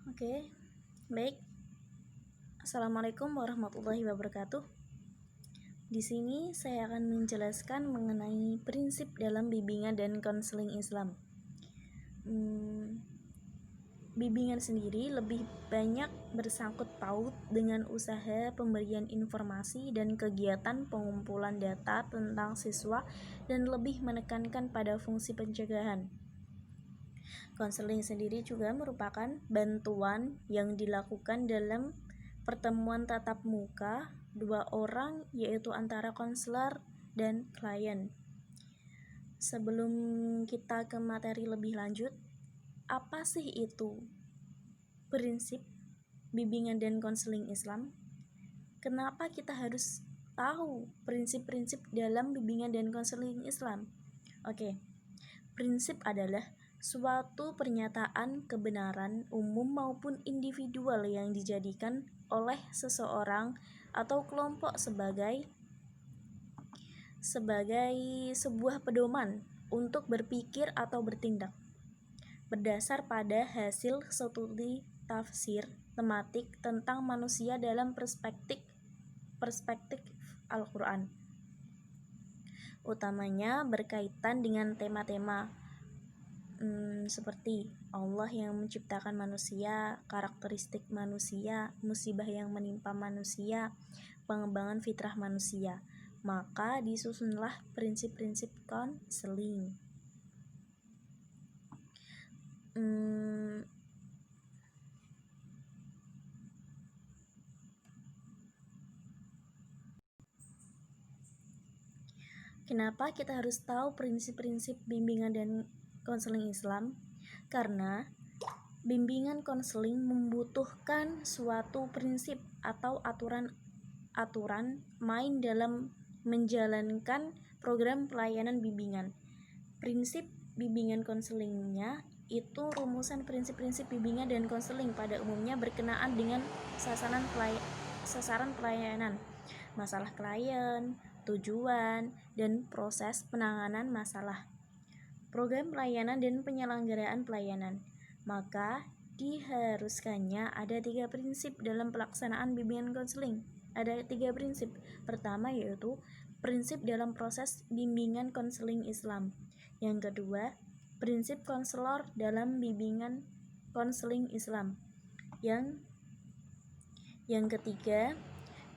Oke, baik. Assalamualaikum warahmatullahi wabarakatuh. Di sini saya akan menjelaskan mengenai prinsip dalam bimbingan dan konseling Islam. Bimbingan sendiri lebih banyak bersangkut paut dengan usaha pemberian informasi dan kegiatan pengumpulan data tentang siswa dan lebih menekankan pada fungsi pencegahan. Konseling sendiri juga merupakan bantuan yang dilakukan dalam pertemuan tatap muka dua orang, yaitu antara konselor dan klien. Sebelum kita ke materi lebih lanjut, apa sih itu prinsip bimbingan dan konseling Islam? Kenapa kita harus tahu prinsip-prinsip dalam bimbingan dan konseling Islam? Oke, prinsip adalah suatu pernyataan kebenaran umum maupun individual yang dijadikan oleh seseorang atau kelompok sebagai sebuah pedoman untuk berpikir atau bertindak berdasar pada hasil studi tafsir tematik tentang manusia dalam perspektif Al-Quran, utamanya berkaitan dengan tema-tema seperti Allah yang menciptakan manusia, karakteristik manusia, musibah yang menimpa manusia, pengembangan fitrah manusia. Maka disusunlah prinsip-prinsip konseling. Kenapa kita harus tahu prinsip-prinsip bimbingan dan konseling Islam? Karena bimbingan konseling membutuhkan suatu prinsip atau aturan main dalam menjalankan program pelayanan bimbingan. Prinsip bimbingan konselingnya itu rumusan prinsip-prinsip bimbingan dan konseling pada umumnya berkenaan dengan sasaran pelayanan, masalah klien, tujuan, dan proses penanganan masalah, program pelayanan dan penyelenggaraan pelayanan. Maka diharuskannya ada 3 prinsip dalam pelaksanaan bimbingan konseling. Ada 3 prinsip. Pertama yaitu prinsip dalam proses bimbingan konseling Islam. Yang kedua, prinsip konselor dalam bimbingan konseling Islam. Yang ketiga,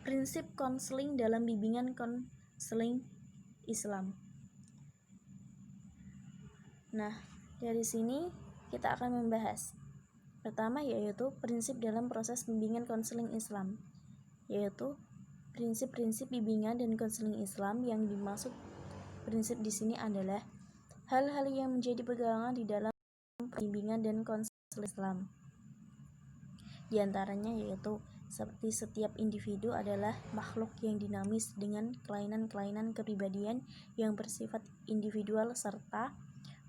prinsip konseling dalam bimbingan konseling Islam. Nah, dari sini kita akan membahas. Pertama yaitu prinsip dalam proses bimbingan konseling Islam, yaitu prinsip-prinsip bimbingan dan konseling Islam. Yang dimaksud prinsip di sini adalah hal-hal yang menjadi pegangan di dalam bimbingan dan konseling Islam. Di antaranya yaitu seperti setiap individu adalah makhluk yang dinamis dengan kelainan-kelainan kepribadian yang bersifat individual serta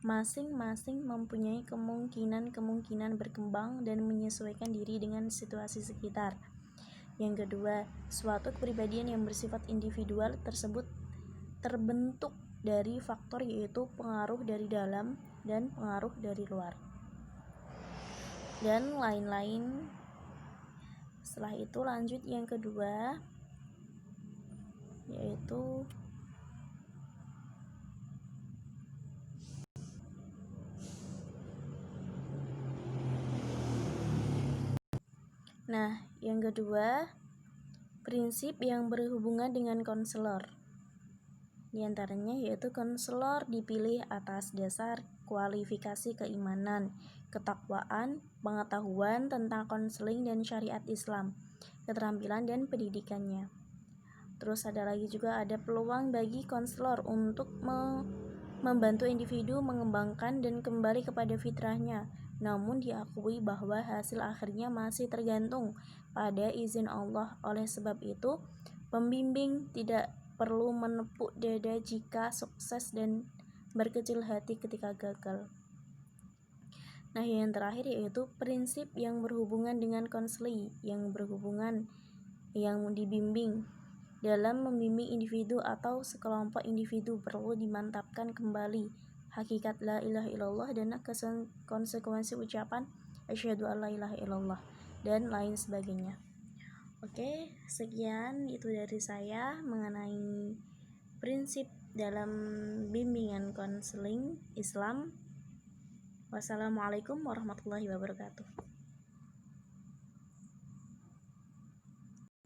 masing-masing mempunyai kemungkinan berkembang dan menyesuaikan diri dengan situasi sekitar. Yang kedua, suatu kepribadian yang bersifat individual tersebut terbentuk dari faktor yaitu pengaruh dari dalam dan pengaruh dari luar, dan lain-lain. Setelah itu lanjut yang kedua, yaitu prinsip yang berhubungan dengan konselor. Di antaranya yaitu konselor dipilih atas dasar kualifikasi keimanan, ketakwaan, pengetahuan tentang konseling dan syariat Islam, keterampilan dan pendidikannya. Terus ada peluang bagi konselor untuk membantu individu mengembangkan dan kembali kepada fitrahnya, namun diakui bahwa hasil akhirnya masih tergantung pada izin Allah. Oleh sebab itu, pembimbing tidak perlu menepuk dada jika sukses dan berkecil hati ketika gagal. Nah, yang terakhir yaitu prinsip yang berhubungan dengan konseli, yang dibimbing. Dalam membimbing individu atau sekelompok individu perlu dimantapkan kembali hakikat la ilaha illallah dan konsekuensi ucapan asyhadu alla ilaha illallah, dan lain sebagainya. Oke, sekian itu dari saya mengenai prinsip dalam bimbingan konseling Islam. Wassalamualaikum warahmatullahi wabarakatuh.